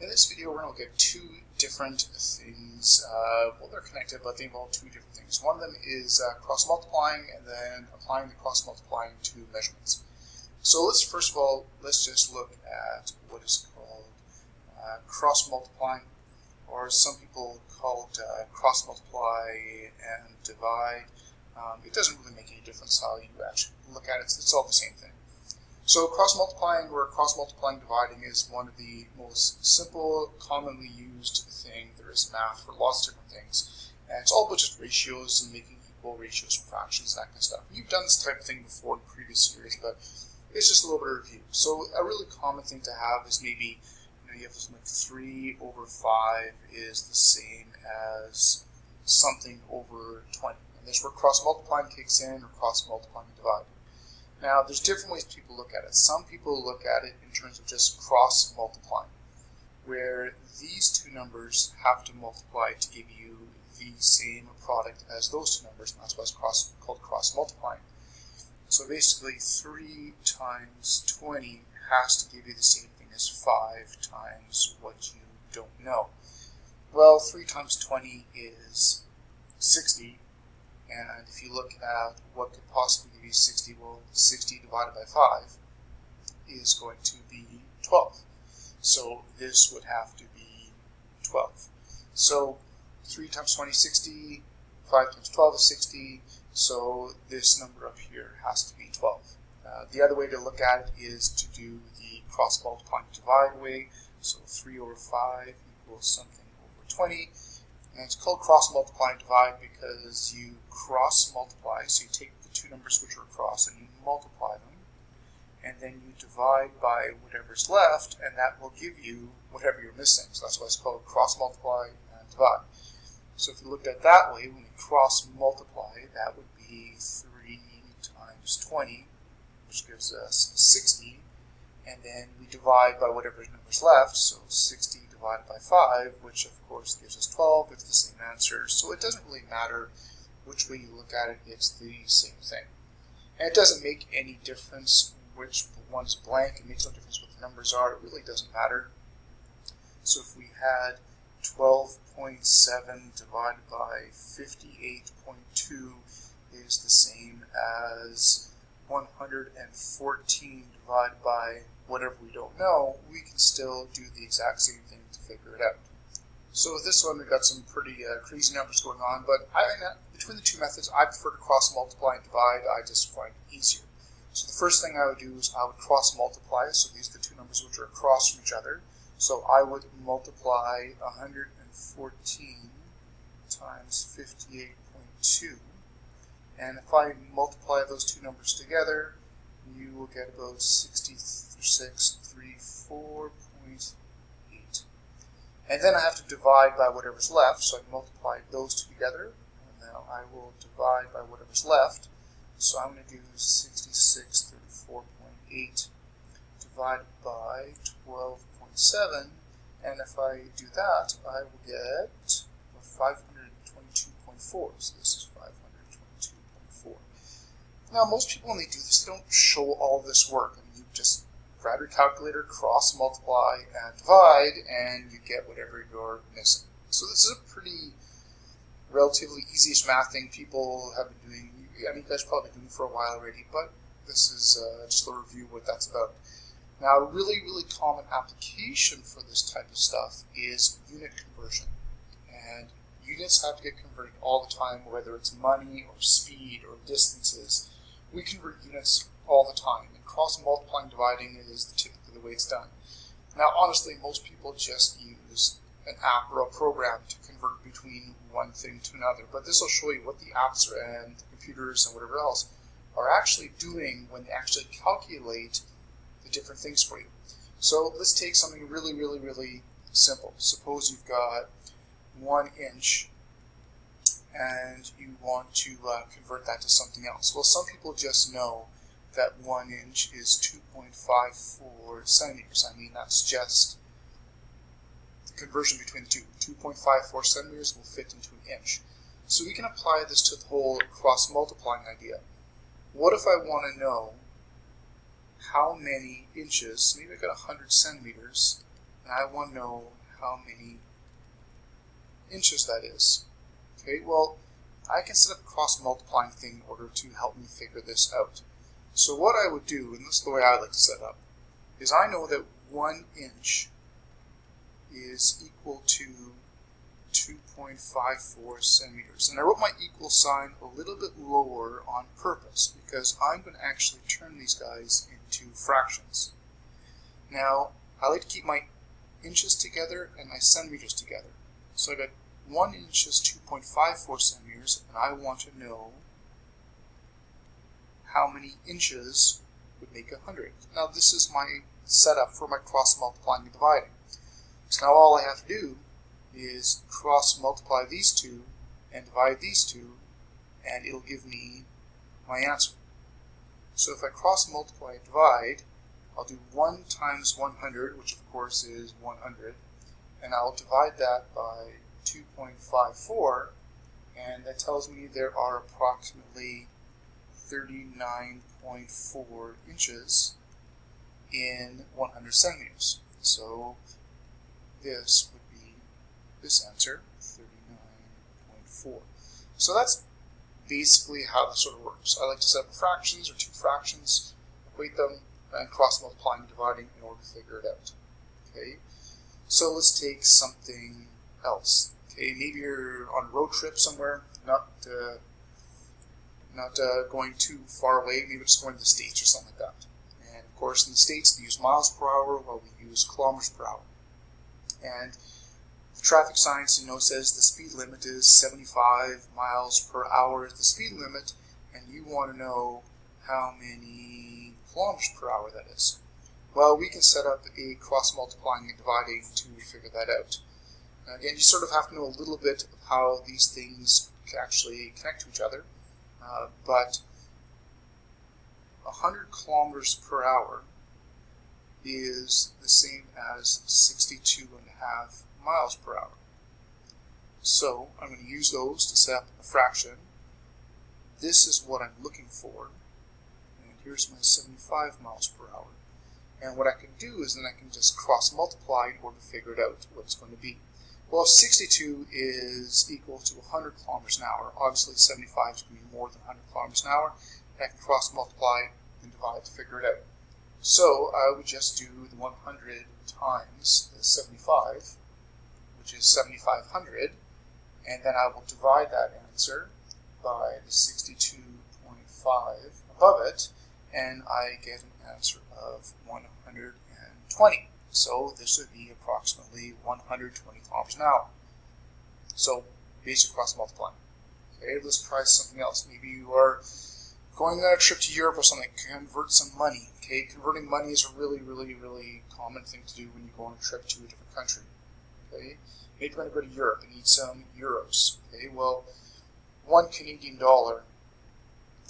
In this video, we're going to look at two different things. Well, they're connected, but they involve two different things. One of them is cross-multiplying, and then applying the cross-multiplying to measurements. So let's just look at what is called cross-multiplying, or some people call it cross-multiply and divide. It doesn't really make any difference how you actually look at it. It's all the same thing. So cross-multiplying or cross-multiplying dividing is one of the most simple, commonly used thing there is in math for lots of different things. And it's all about just ratios and making equal ratios for fractions, that kind of stuff. You've done this type of thing before in previous series, but it's just a little bit of review. So a really common thing to have is maybe you have something like 3 over 5 is the same as something over 20. And this is where cross-multiplying kicks in, or cross-multiplying and dividing. Now, there's different ways people look at it. Some people look at it in terms of just cross-multiplying, where these two numbers have to multiply to give you the same product as those two numbers, and that's why it's called cross-multiplying. So basically, 3 times 20 has to give you the same thing as 5 times what you don't know. Well, 3 times 20 is 60. And if you look at what could possibly give you 60, well, 60 divided by 5 is going to be 12. So this would have to be 12. So 3 times 20 is 60, 5 times 12 is 60, so this number up here has to be 12. The other way to look at it is to do the cross-multiplying divide way. So 3 over 5 equals something over 20. And it's called cross-multiply and divide because you cross-multiply, so you take the two numbers which are across and you multiply them, and then you divide by whatever's left, and that will give you whatever you're missing. So that's why it's called cross-multiply and divide. So if you looked at it that way, when you cross-multiply, that would be 3 times 20, which gives us 60, and then we divide by whatever number's left, so 60 divided by 5, which of course gives us 12. It's the same answer, so it doesn't really matter which way you look at it, it's the same thing. And it doesn't make any difference which one's blank, it makes no difference what the numbers are, it really doesn't matter. So if we had 12.7 divided by 58.2 is the same as 114 divided by whatever we don't know, we can still do the exact same thing to figure it out. So with this one, we've got some pretty crazy numbers going on, but between the two methods, I prefer to cross-multiply and divide. I just find it easier. So the first thing I would do is I would cross-multiply, so these are the two numbers which are across from each other. So I would multiply 114 times 58.2, and if I multiply those two numbers together, you will get about 6634.8. And then I have to divide by whatever's left, so I multiply those two together, and now I will divide by whatever's left. So I'm going to do 6634.8 divided by 12.7, and if I do that, I will get 522.4, so this is 522.4. Now, most people, when they do this, they don't show all this work. I mean, you just grab your calculator, cross-multiply, and divide, and you get whatever you're missing. So this is a pretty relatively easy-ish math thing people have been doing. I mean, you guys have probably been doing it for a while already, but this is just a review of what that's about. Now, a really, really common application for this type of stuff is unit conversion. And units have to get converted all the time, whether it's money or speed or distances. We convert units all the time, and cross-multiplying and dividing is typically the way it's done. Now, honestly, most people just use an app or a program to convert between one thing to another, but this will show you what the apps and the computers and whatever else are actually doing when they actually calculate the different things for you. So let's take something really, really, really simple. Suppose you've got 1 inch and you want to convert that to something else. Well, some people just know that 1 inch is 2.54 centimeters. I mean, that's just the conversion between the two. 2.54 centimeters will fit into an inch. So we can apply this to the whole cross-multiplying idea. What if I want to know how many inches, maybe I've got 100 centimeters, and I want to know how many inches that is. Okay, well, I can set up a cross-multiplying thing in order to help me figure this out. So what I would do, and this is the way I like to set up, is I know that 1 inch is equal to 2.54 centimeters. And I wrote my equal sign a little bit lower on purpose because I'm going to actually turn these guys into fractions. Now, I like to keep my inches together and my centimeters together. So I got 1 inch is 2.54 centimeters, and I want to know how many inches would make 100. Now this is my setup for my cross multiplying and dividing. So now all I have to do is cross multiply these two and divide these two, and it'll give me my answer. So if I cross multiply and divide, I'll do 1 times 100, which of course is 100, and I'll divide that by 2.54, and that tells me there are approximately 39.4 inches in 100 centimeters. So this would be this answer, 39.4. So that's basically how this sort of works. I like to set up fractions or two fractions, equate them, and cross multiplying and dividing in order to figure it out. Okay, so let's take something else. Okay, maybe you're on a road trip somewhere, not going too far away, maybe just going to the States or something like that. And of course in the States they use miles per hour while we use kilometers per hour. And the traffic sign, says the speed limit is 75 miles per hour is the speed limit, and you want to know how many kilometers per hour that is. Well, we can set up a cross multiplying and dividing to figure that out. Now, again, you sort of have to know a little bit of how these things can actually connect to each other, but 100 kilometers per hour is the same as 62.5 miles per hour. So I'm going to use those to set up a fraction. This is what I'm looking for, and here's my 75 miles per hour. And what I can do is then I can just cross multiply in order to figure it out what it's going to be. Well, if 62 is equal to 100 kilometers an hour, obviously 75 is going to be more than 100 kilometers an hour, and I can cross multiply and divide to figure it out. So I would just do the 100 times the 75, which is 7,500, and then I will divide that answer by the 62.5 above it, and I get an answer of 120. So this would be approximately 120 kilometers an hour. So basic cross multiplying. Okay, let's try something else. Maybe you are going on a trip to Europe or something, convert some money. Okay, converting money is a really, really, really common thing to do when you go on a trip to a different country. Okay, maybe you're going to go to Europe and need some euros. Okay, well, $1 Canadian,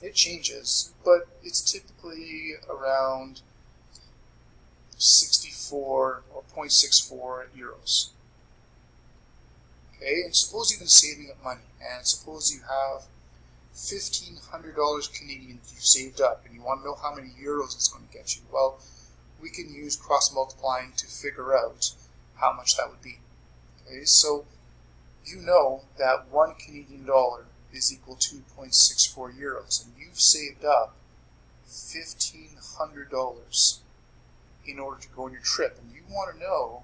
it changes, but it's typically around 64 or 0.64 euros. Okay, and suppose you've been saving up money, and suppose you have $1,500 Canadian that you've saved up, and you want to know how many euros it's going to get you. Well, we can use cross multiplying to figure out how much that would be. Okay, so you know that $1 Canadian is equal to 0.64 euros, and you've saved up $1,500 in order to go on your trip, and you want to know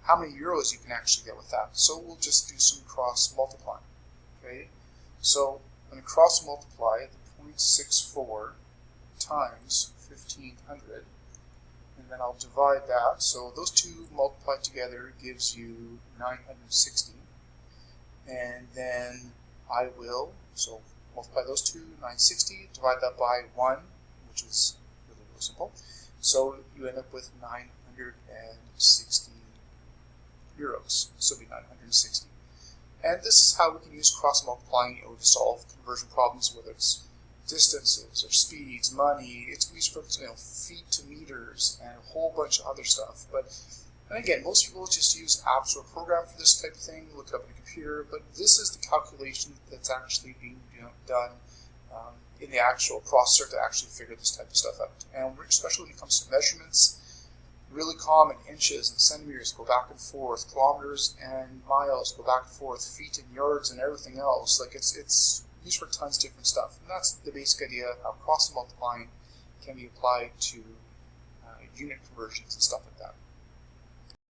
how many euros you can actually get with that. So we'll just do some cross multiplying. Okay, so I'm going to cross multiply the 0.64 times 1,500, and then I'll divide that. So those two multiplied together gives you 960, and then I will multiply those two, 960, divide that by 1, which is really, really simple. So you end up with 960 euros. So it'll be 960. And this is how we can use cross multiplying to solve conversion problems, whether it's distances or speeds, money. It's used for feet to meters and a whole bunch of other stuff. And again, most people just use apps or a program for this type of thing, look it up on a computer, but this is the calculation that's actually being done in the actual processor to actually figure this type of stuff out. And especially when it comes to measurements, really common. Inches and centimeters go back and forth, kilometers and miles go back and forth, feet and yards and everything else. Like it's used for tons of different stuff. And that's the basic idea of how cross multiplying can be applied to unit conversions and stuff like that.